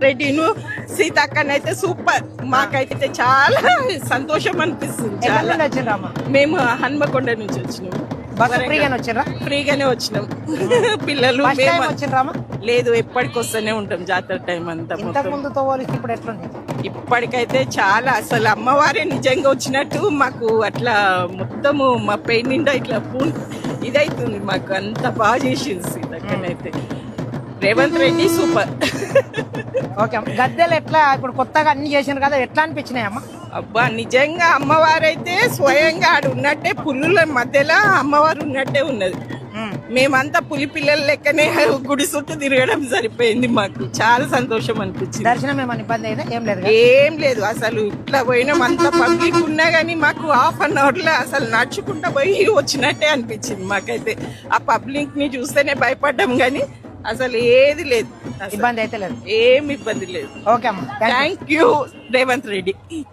రెడ్డిను సీతక్కనైతే super. మాకైతే చాలా సంతోషం అనిపిస్తుంది. చాలా వచ్చిండ్రమ్మా మేము హన్మకొండ నుంచి వచ్చినాము. ఫ్రీగానే వచ్చిండ్రా? ఫ్రీగానే వచ్చినాం. పిల్లలు వచ్చిండ్రామా? లేదు, ఎప్పటికి వస్తూనే ఉంటాం జాతర టైం అంతా. ఇంతకు ముందుతో పోలిస్తే ఇప్పుడు ఎట్లుంది? ఇప్పటికైతే చాలా అసలు అమ్మవారే నిజంగా వచ్చినట్టు మాకు అట్లా మొత్తము మా పెయిన్ నిండా ఇట్లా ఇదైతుంది. మాకు అంత బాగా చేసింది సీతక్కనైతే. రేవంత్ రెడ్డి సూపర్. ఓకే, గద్దెలు ఎట్లా ఇప్పుడు కొత్తగా అన్ని చేసిండ్రు కదా, ఎట్లా అనిపించినాయి అమ్మ? అబ్బా నిజంగా అమ్మవారైతే స్వయంగా ఆడు ఉన్నట్టే, పులుల మధ్యలో అమ్మవారు ఉన్నట్టే ఉన్నది. మేమంతా పులి పిల్లల లెక్కనే గుడి చుట్టూ తిరగడం సరిపోయింది. మాకు చాలా సంతోషం అనిపించింది. దర్శనం ఏమైనా ఇబ్బంది అయితే ఏం లేదు? ఏం లేదు, అసలు ఇట్లా పోయినాం. అంత పబ్లిక్ ఉన్నా గానీ మాకు ½ లో అసలు నడుచుకుంటా పోయి వచ్చినట్టే అనిపించింది మాకైతే. ఆ పబ్లిక్ ని చూస్తేనే భయపడ్డాం గానీ అసలు ఏది లేదు, ఇబ్బంది అయితే లేదు, ఏం ఇబ్బంది లేదు. ఓకే అమ్మ, థ్యాంక్ యూ రేవంత్ రెడ్డి.